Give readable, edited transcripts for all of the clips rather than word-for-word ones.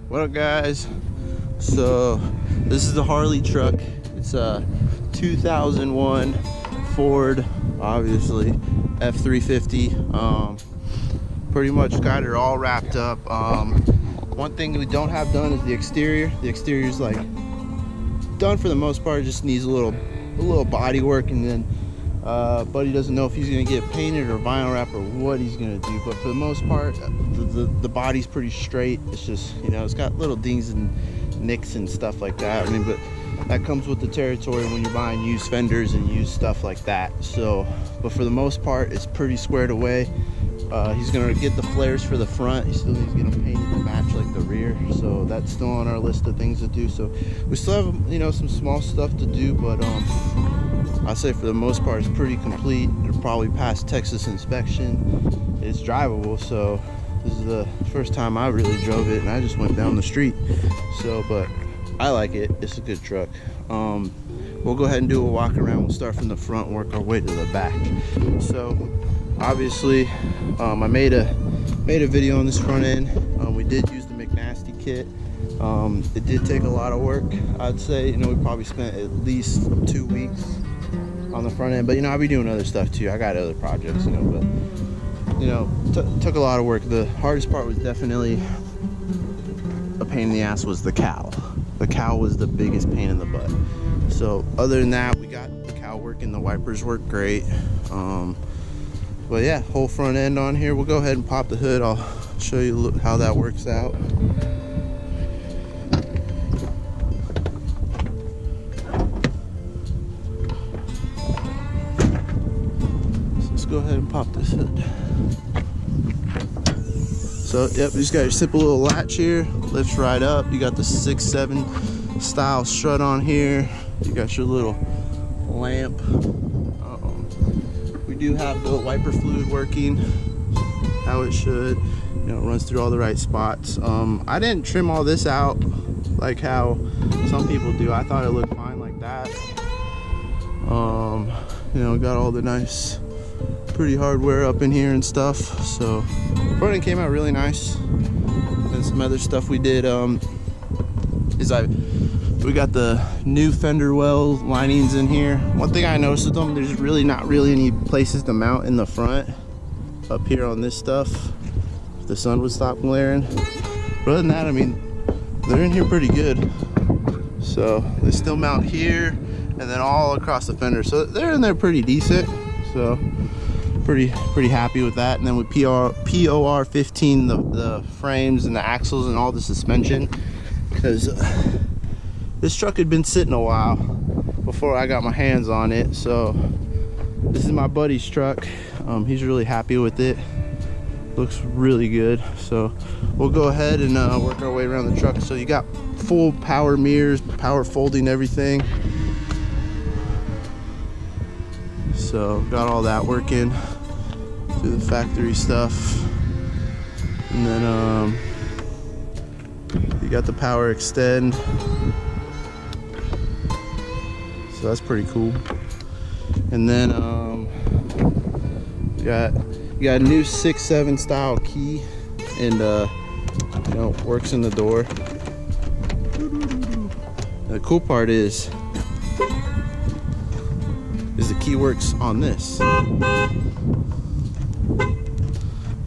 What up, guys? So this is the Harley truck. It's a 2001 Ford, obviously, F350. Pretty much got it all wrapped up. One thing we don't have done is the exterior. The exterior is like done for the most part. It just needs a little body work, and then Buddy doesn't know if he's gonna get painted or vinyl wrap or what he's gonna do. But for the most part, the body's pretty straight. It's just, you know, it's got little dings and nicks and stuff like that. I mean, but that comes with the territory when you're buying used fenders and used stuff like that. So, but for the most part, it's pretty squared away. He's gonna get the flares for the front. He still needs to get them painted to match like the rear. So that's still on our list of things to do. So we still have, you know, some small stuff to do, but I'd say for the most part it's pretty complete. It'll probably pass Texas inspection. It's drivable, so this is the first time I really drove it, and I just went down the street. So, but I like it. It's a good truck. We'll go ahead and do a walk around. We'll start from the front, work our way to the back. So obviously, I made a video on this front end. We did use the McNasty kit. It did take a lot of work. I'd say, you know, we probably spent at least 2 weeks on the front end, but you know, I'll be doing other stuff too. I got other projects, you know, but you know, took a lot of work. The hardest part was definitely a pain in the ass was the cowl. The cowl was the biggest pain in the butt. So other than that, we got the cowl working, the wipers work great. But yeah, whole front end on here. We'll go ahead and pop the hood. I'll show you how that works out. So let's go ahead and pop this hood. So yep, you just got your simple little latch here, lifts right up. You got the 6.7 style strut on here. You got your little lamp. We do have the wiper fluid working how it should. You know, it runs through all the right spots. I didn't trim all this out like how some people do. I thought it looked fine like that. You know, got all the nice, pretty hardware up in here and stuff. So front end came out really nice. And some other stuff we did we got the new fender well linings in here. One thing I noticed with them, there's really not any places to mount in the front up here on this stuff if the sun would stop glaring. But other than that, I mean, they're in here pretty good. So they still mount here and then all across the fender. So they're in there pretty decent. So pretty happy with that. And then with POR 15 the frames and the axles and all the suspension, because this truck had been sitting a while before I got my hands on it. So this is my buddy's truck. He's really happy with it. Looks really good. So we'll go ahead and work our way around the truck. So you got full power mirrors, power folding, everything. So got all that working through the factory stuff. And then you got the power extend. So that's pretty cool. And then you got a new 6.7 style key, and you know, works in the door. The cool part is the key works on this.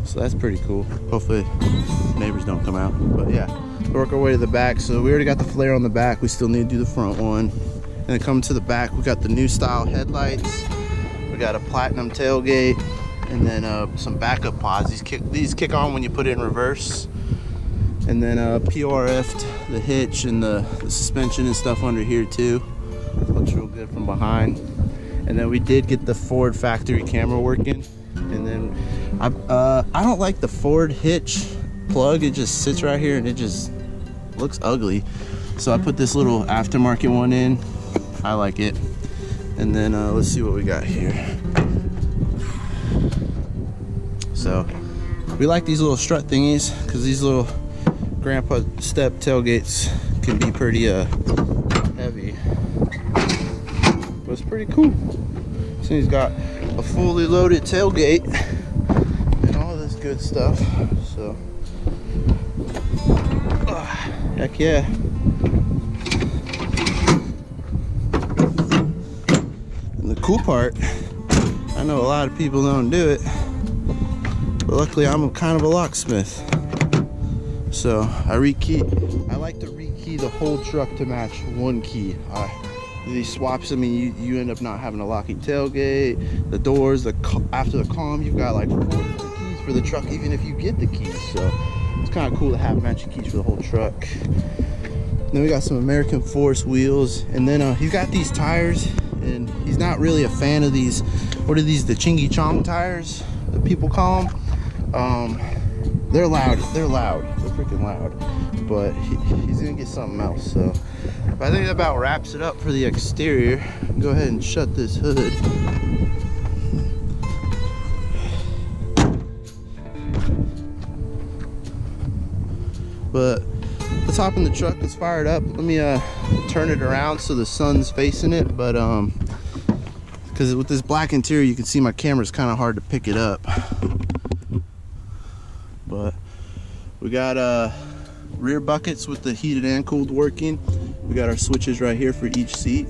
So that's pretty cool. Hopefully neighbors don't come out. But yeah, work our way to the back. So we already got the flare on the back. We still need to do the front one. And then coming to the back, we got the new style headlights. We got a platinum tailgate, and then some backup pods. These kick on when you put it in reverse. And then PRF'd the hitch and the suspension and stuff under here too. Looks real good from behind. And then we did get the Ford factory camera working. And then I don't like the Ford hitch plug. It just sits right here and it just looks ugly. So I put this little aftermarket one in. I like it. And then let's see what we got here. So we like these little strut thingies because these little grandpa step tailgates can be pretty heavy, but it's pretty cool. So he's got a fully loaded tailgate and all this good stuff. So Heck yeah. And the cool part, I know a lot of people don't do it, but luckily I'm kind of a locksmith. So I like to rekey the whole truck to match one key. These swaps, I mean, you end up not having a locking tailgate, the doors, after the comm, you've got like 4 different keys for the truck, even if you get the keys. So it's kind of cool to have matching keys for the whole truck. Then we got some American Force wheels, and then he's got these tires, and he's not really a fan of these. What are these? The Chingy Chong tires that people call them. They're loud. They're freaking loud. But he's gonna get something else. So I think that about wraps it up for the exterior. Go ahead and shut this hood. But let's hop in the truck. Let's fire it up. Let me turn it around so the sun's facing it. But because with this black interior, you can see my camera's kind of hard to pick it up. But we got rear buckets with the heated and cooled working. We got our switches right here for each seat,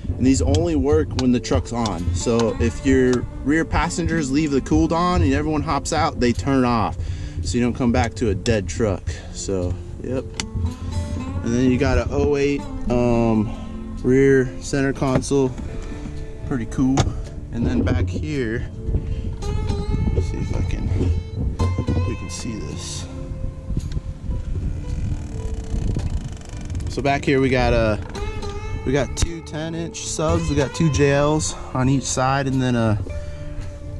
and these only work when the truck's on. So if your rear passengers leave the cooled on and everyone hops out, they turn off, so you don't come back to a dead truck. So yep. And then you got a 08 rear center console, pretty cool. And then back here, let's see if we can see this. So back here we got two 10-inch subs. We got 2 JLs on each side, and then a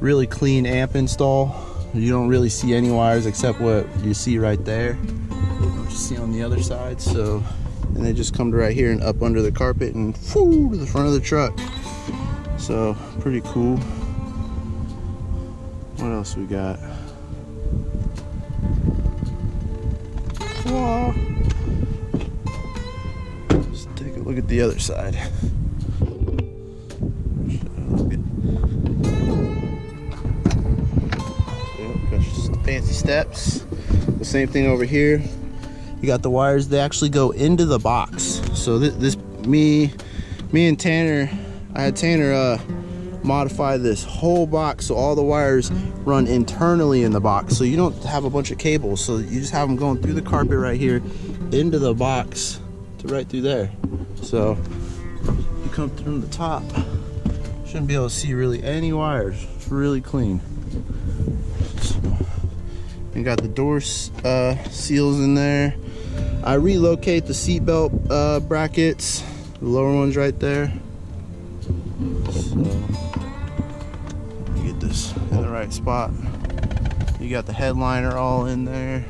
really clean amp install. You don't really see any wires except what you see right there, what you see on the other side. So, and they just come to right here and up under the carpet and whoo, to the front of the truck. So pretty cool. What else we got? Whoa. Let's take a look at the other side. Got just fancy steps. The same thing over here. You got the wires. They actually go into the box. So me and Tanner, I had Tanner modify this whole box so all the wires run internally in the box, so you don't have a bunch of cables. So you just have them going through the carpet right here into the box to right through there. So you come through the top, shouldn't be able to see really any wires. It's really clean. You got the door seals in there. I relocate the seatbelt brackets, the lower ones right there. So you get this in the right spot. You got the headliner all in there.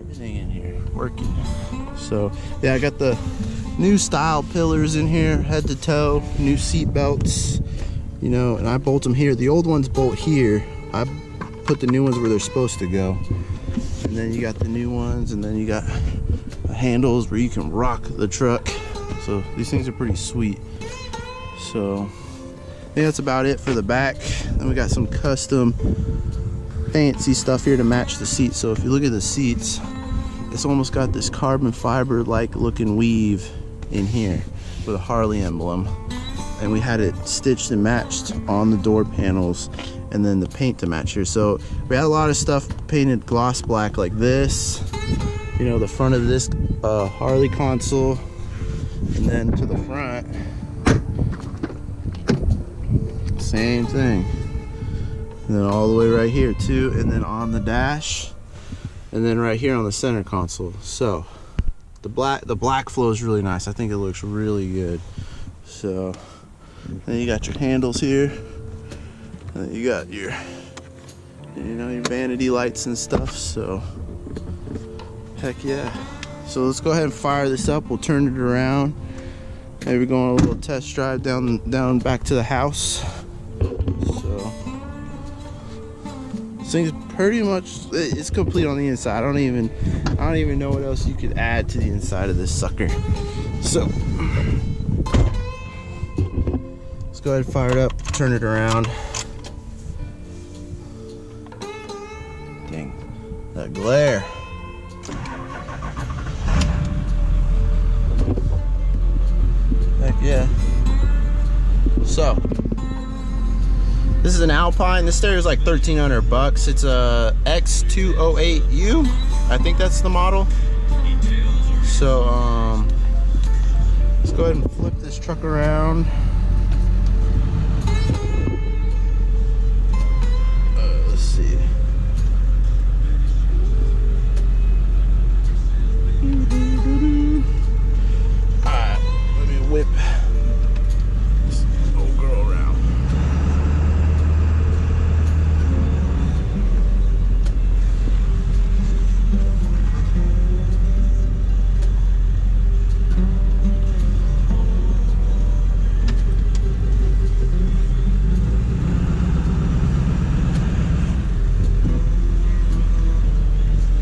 Everything in here working. So yeah, I got the new style pillars in here, head to toe, new seat belts, you know, and I bolt them here. The old ones bolt here. I put the new ones where they're supposed to go. And then you got the new ones, and then you got handles where you can rock the truck. So these things are pretty sweet. So I think that's about it for the back. Then we got some custom fancy stuff here to match the seats. So if you look at the seats, it's almost got this carbon fiber like looking weave in here with a Harley emblem, and we had it stitched and matched on the door panels, and then the paint to match here. So we had a lot of stuff painted gloss black like this, you know, the front of this Harley console, and then to the front, same thing, and then all the way right here too, and then on the dash, and then right here on the center console. So the black flow is really nice. I think it looks really good. So then you got your handles here, and then you got your, you know, your vanity lights and stuff. So heck yeah. So let's go ahead and fire this up. We'll turn it around. Maybe go on a little test drive down back to the house. So this thing's pretty much, it's complete on the inside. I don't even know what else you could add to the inside of this sucker. So let's go ahead and fire it up, turn it around. Dang, that glare. yeah. So this is an Alpine. This stereo is like $1,300. It's a X208U. I think that's the model. So let's go ahead and flip this truck around. Let's see. Alright, let me whip this old girl around.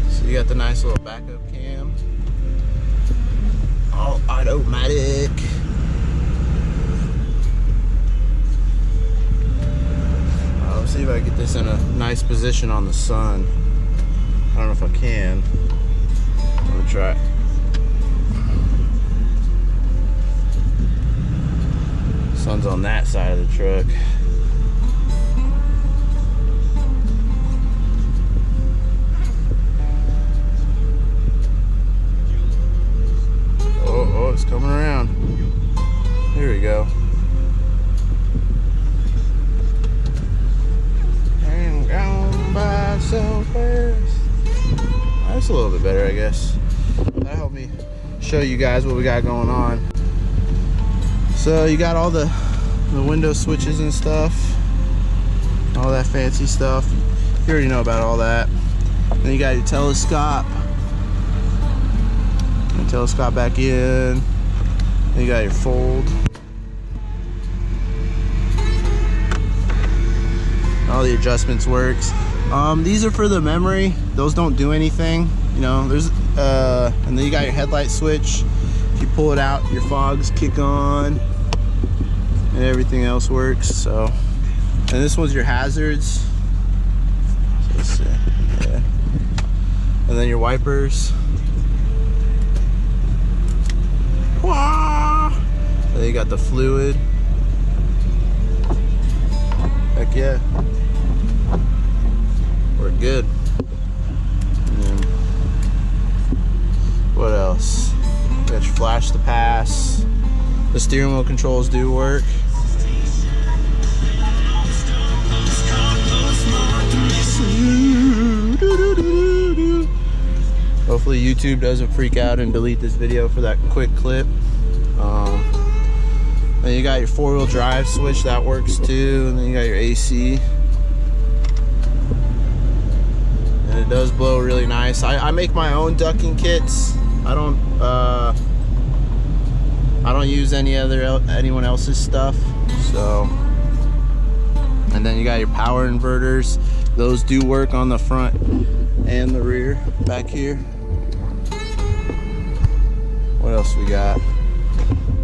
So you got the nice little backup cam. All automatic. Let's see if I can get this in a nice position on the sun. I don't know if I can. I'm gonna try. Sun's on that side of the truck. Oh, it's coming around. Here we go. And gone by so fast. That's a little bit better, I guess. That'll help me show you guys what we got going on. So you got all the window switches and stuff, all that fancy stuff. You already know about all that. Then you got your telescope. Telescope back in. Then you got your fold. All the adjustments works. These are for the memory. Those don't do anything. You know, there's and then you got your headlight switch. If you pull it out, your fogs kick on, and everything else works. So, and this one's your hazards. So let's see. Yeah. And then your wipers. So you got the fluid. Heck yeah. We're good. And then what else? Got your flash to pass. The steering wheel controls do work. Hopefully YouTube doesn't freak out and delete this video for that quick clip. Then you got your 4-wheel drive switch, that works too. And then you got your AC. And it does blow really nice. I make my own ducking kits. I don't use anyone else's stuff. So, and then you got your power inverters. Those do work on the front and the rear back here. What else we got?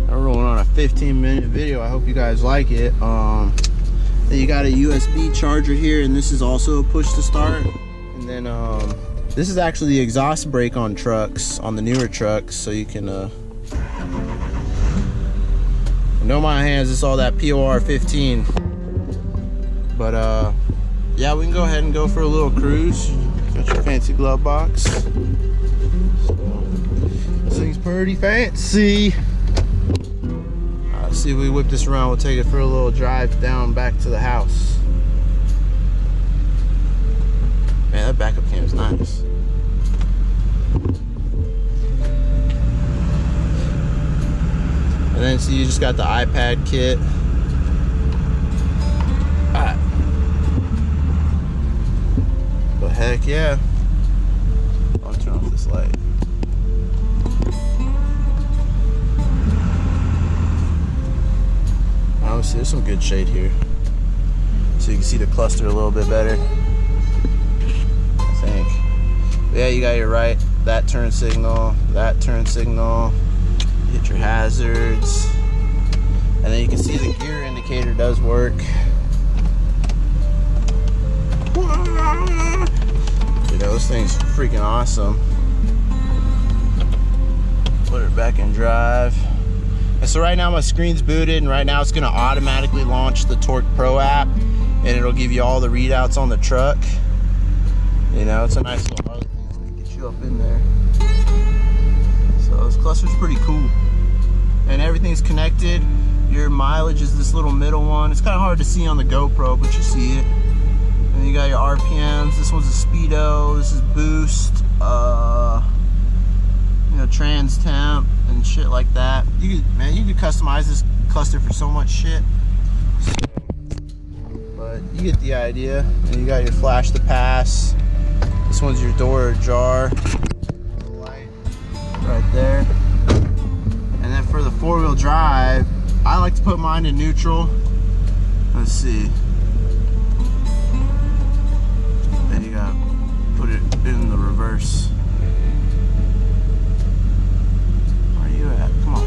I'm rolling on a 15-minute video. I hope you guys like it. Then you got a USB charger here, and this is also a push to start. And then this is actually the exhaust brake on trucks, on the newer trucks, so you can no my hands, it's all that POR 15. But yeah, we can go ahead and go for a little cruise. Got your fancy glove box. So, this thing's pretty fancy. Let's see if we whip this around. We'll take it for a little drive down back to the house. Man, that backup cam is nice. And then see, you just got the iPad kit. Alright. But heck yeah. I'll turn off this light. Obviously, there's some good shade here. So you can see the cluster a little bit better, I think. But yeah, you got your right, that turn signal, that turn signal. You hit your hazards. And then you can see the gear indicator does work. You know, this thing's freaking awesome. Put it back in drive. And so right now my screen's booted, and right now it's gonna automatically launch the Torque Pro app, and it'll give you all the readouts on the truck. You know, it's a nice little Harley thing. Let me get you up in there. So this cluster's pretty cool. And everything's connected. Your mileage is this little middle one. It's kind of hard to see on the GoPro, but you see it. And you got your RPMs. This one's a speedo. This is boost. You know, trans temp and shit like that. You could customize this cluster for so much shit. So, but you get the idea. And you got your flash to pass. This one's your door ajar. Light right there. And then for the 4-wheel drive, I like to put mine in neutral. Let's see. Then you gotta put it in the reverse. Where are you at? Come on.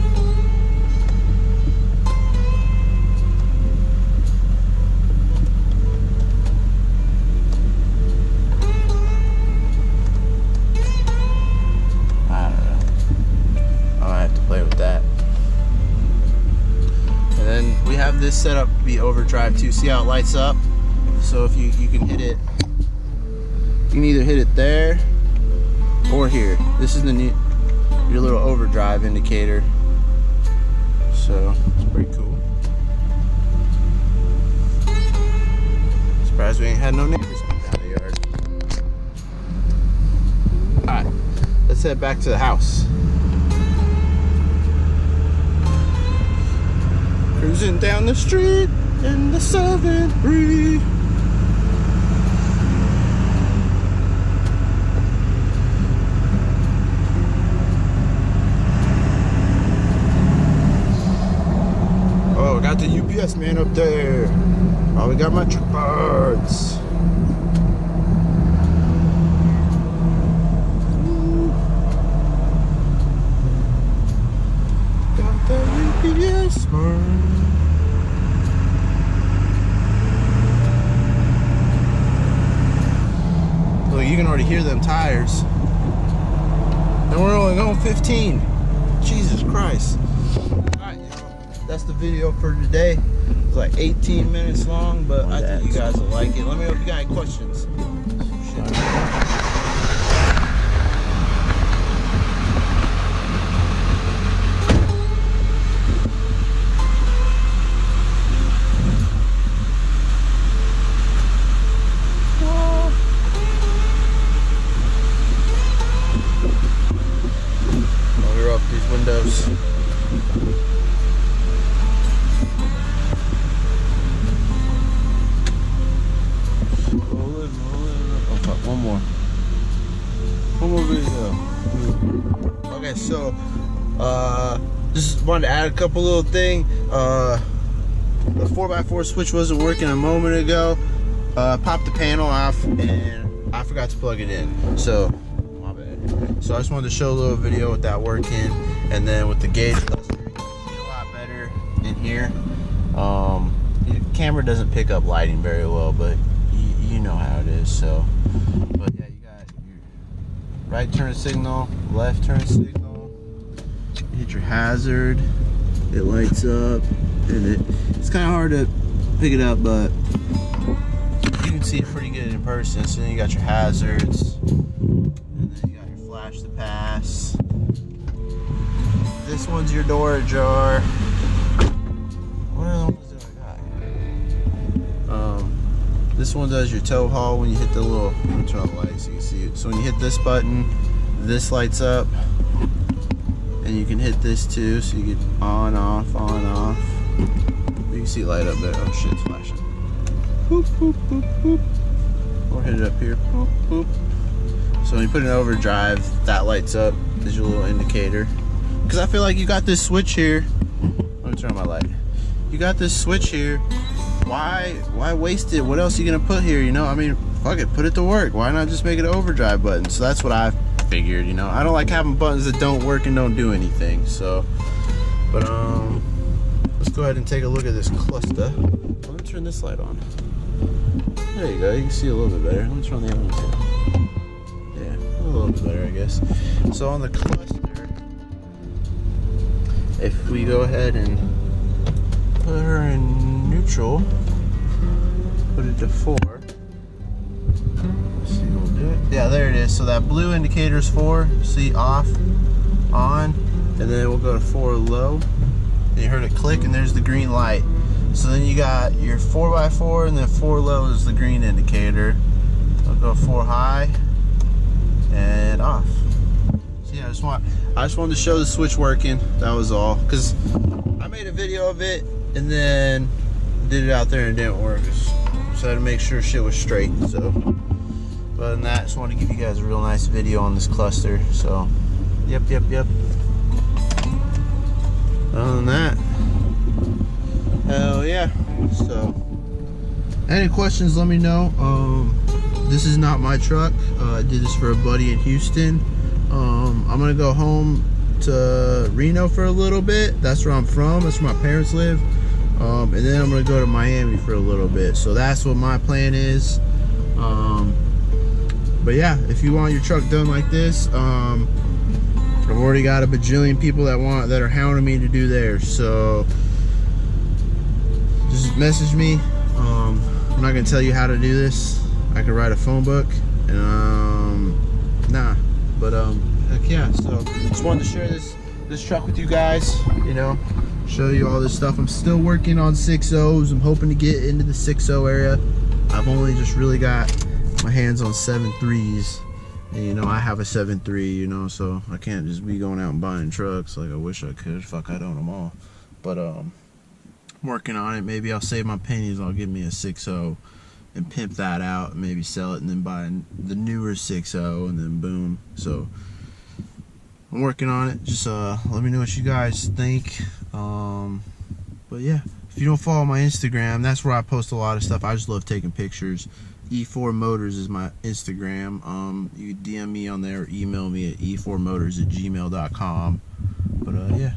I don't know. I might have to play with that. And then we have this set up to be overdrive too. See how it lights up? So if you can hit it, you can either hit it there or here. This is your little overdrive indicator. So it's pretty cool. Surprised we ain't had no neighbors come down the yard. Alright, let's head back to the house. Cruising down the street in the 7-3. Oh, got the UPS man up there. Oh, we got my truck parts. Got the UPS man. You can already hear them tires. And we're only going 15. Jesus Christ. Alright, that's the video for today. It's like 18 minutes long, but I think you guys will like it. Let me know if you got any questions. Windows. Oh fuck, one more video. Okay, so just wanted to add a couple little things. The 4x4 switch wasn't working a moment ago. Popped the panel off and I forgot to plug it in. So So I just wanted to show a little video with that working, and then with the gauge cluster, you can see a lot better in here. The camera doesn't pick up lighting very well, but you know how it is. So, but yeah, you got your right turn signal, left turn signal. You hit your hazard, it lights up, and it's kind of hard to pick it up, but you can see it pretty good in person. So then you got your hazards. Flash to pass. This one's your door ajar. What other ones do I got? This one does your tow haul when you hit the little, let me turn on the light so you can see it. So when you hit this button, this lights up, and you can hit this too, so you get on, off, on, off. You can see it light up there. Oh shit, it's flashing. Boop, boop, boop, boop. Or hit it up here. Boop, boop. So when you put it in overdrive, that lights up as your little indicator. Because I feel like you got this switch here. Let me turn on my light. You got this switch here. Why waste it? What else are you gonna put here? You know, I mean, fuck it, put it to work. Why not just make it an overdrive button? So that's what I figured. You know, I don't like having buttons that don't work and don't do anything. So, but let's go ahead and take a look at this cluster. Let me turn this light on. There you go. You can see a little bit better. Let me turn on the other one too. A little bit better, I guess. So on the cluster, if we go ahead and put her in neutral, put it to 4. Let's see, we'll do it. Yeah, there it is. So that blue indicator is 4. See, off, on, and then we'll go to 4 low. And you heard it click, and there's the green light. So then you got your 4x4, and then 4 low is the green indicator. I'll go 4 high and off. So yeah, I just wanted to show the switch working. That was all. Cause I made a video of it and then did it out there and it didn't work. So I had to make sure shit was straight. So other than that, I just wanted to give you guys a real nice video on this cluster. So yep. Other than that, hell yeah. So any questions, let me know. This is not my truck. I did this for a buddy in Houston. I'm gonna go home to Reno for a little bit. That's where I'm from. That's where my parents live. And then I'm gonna go to Miami for a little bit. So that's what my plan is. But yeah, if you want your truck done like this, I've already got a bajillion people that are hounding me to do theirs. So just message me. I'm not gonna tell you how to do this. I could write a phone book. Heck yeah. So just wanted to share this truck with you guys. You know, show you all this stuff. I'm still working on 6.0s. I'm hoping to get into the 6.0 area. I've only just really got my hands on 7.3s. And, you know, I have a 7.3, you know, so I can't just be going out and buying trucks like I wish I could. Fuck, I own them all. But I'm working on it. Maybe I'll save my pennies. I'll give me a 6.0 and pimp that out and maybe sell it and then buy the newer 6.0 and then boom. So I'm working on it. Just let me know what you guys think. But yeah, if you don't follow my Instagram, that's where I post a lot of stuff. I just love taking pictures. E4 Motors is my Instagram. You can DM me on there or email me at e4motors@gmail.com. But yeah.